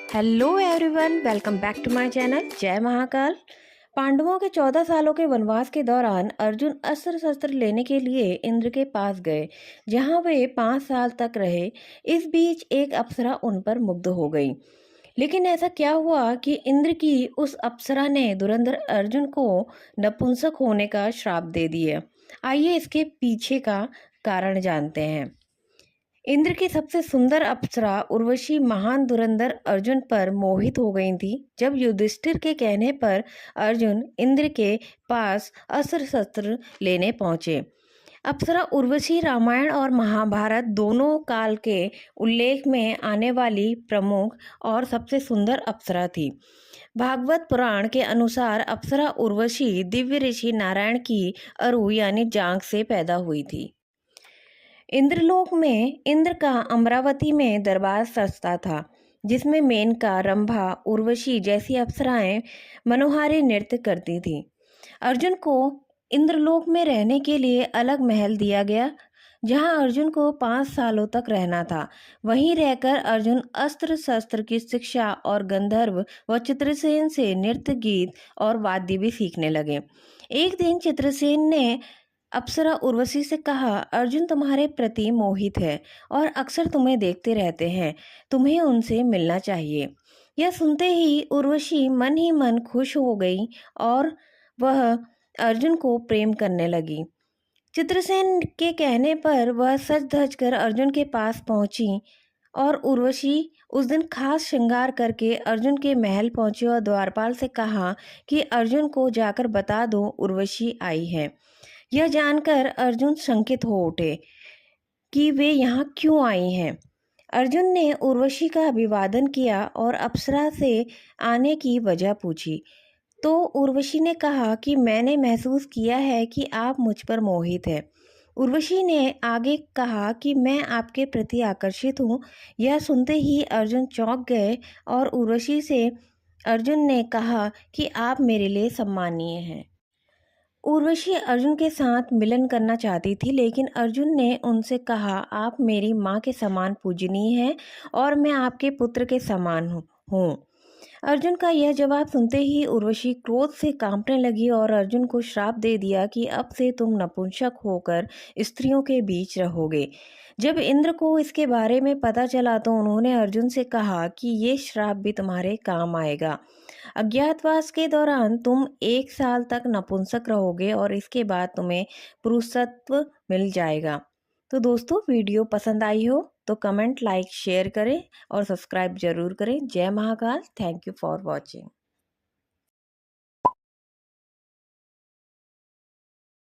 Hello everyone, welcome back to my channel जय महाकाल। पांडवों के 14 सालों के वनवास के दौरान अर्जुन अस्त्र शस्त्र लेने के लिए इंद्र के पास गए, जहां वे 5 साल तक रहे। इस बीच एक अप्सरा उन पर मुग्ध हो गई। लेकिन ऐसा क्या हुआ कि इंद्र की उस अप्सरा ने धुरंधर अर्जुन को नपुंसक होने का श्राप दे दिया। आइए इसके पीछे का कारण जानते हैं। इंद्र की सबसे सुंदर अप्सरा उर्वशी महान धुरंधर अर्जुन पर मोहित हो गई थी। जब युधिष्ठिर के कहने पर अर्जुन इंद्र के पास अस्त्र शस्त्र लेने पहुंचे। अप्सरा उर्वशी रामायण और महाभारत दोनों काल के उल्लेख में आने वाली प्रमुख और सबसे सुंदर अप्सरा थी। भागवत पुराण के अनुसार अप्सरा उर्वशी दिव्य ऋषि नारायण की अरु यानी जांघ से पैदा हुई थी। इंद्रलोक में इंद्र का अमरावती में दरबार सजता था, जिसमें मेनका, रंभा, उर्वशी जैसी अप्सराएं मनोहारी नृत्य करती थीं। अर्जुन को इंद्रलोक में रहने के लिए अलग महल दिया गया, जहां अर्जुन को 5 सालों तक रहना था। वहीं रहकर अर्जुन अस्त्र शस्त्र की शिक्षा और गंधर्व व चित्रसेन से नृत्य, गीत और वाद्य भी सीखने लगे। एक दिन चित्रसेन ने अप्सरा उर्वशी से कहा, अर्जुन तुम्हारे प्रति मोहित है और अक्सर तुम्हें देखते रहते हैं, तुम्हें उनसे मिलना चाहिए। यह सुनते ही उर्वशी मन ही मन खुश हो गई और वह अर्जुन को प्रेम करने लगी। चित्रसेन के कहने पर वह सज धज कर अर्जुन के पास पहुंची और उर्वशी उस दिन खास श्रृंगार करके अर्जुन के महल पहुंची और द्वारपाल से कहा कि अर्जुन को जाकर बता दो उर्वशी आई है। यह जानकर अर्जुन शंकित हो उठे कि वे यहाँ क्यों आई हैं। अर्जुन ने उर्वशी का अभिवादन किया और अप्सरा से आने की वजह पूछी, तो उर्वशी ने कहा कि मैंने महसूस किया है कि आप मुझ पर मोहित हैं। उर्वशी ने आगे कहा कि मैं आपके प्रति आकर्षित हूँ। यह सुनते ही अर्जुन चौंक गए और उर्वशी से अर्जुन ने कहा कि आप मेरे लिए सम्मानीय हैं। उर्वशी अर्जुन के साथ मिलन करना चाहती थी, लेकिन अर्जुन ने उनसे कहा, आप मेरी माँ के समान पूजनीय हैं और मैं आपके पुत्र के समान हूँ। अर्जुन का यह जवाब सुनते ही उर्वशी क्रोध से कांपने लगी और अर्जुन को श्राप दे दिया कि अब से तुम नपुंसक होकर स्त्रियों के बीच रहोगे। जब इंद्र को इसके बारे में पता चला तो उन्होंने अर्जुन से कहा कि ये श्राप भी तुम्हारे काम आएगा। अज्ञातवास के दौरान तुम 1 साल तक नपुंसक रहोगे और इसके बाद तुम्हें पुरुषत्व मिल जाएगा। तो दोस्तों, वीडियो पसंद आई हो तो कमेंट, लाइक, शेयर करें और सब्सक्राइब जरूर करें। जय Mahakal. Thank you for watching.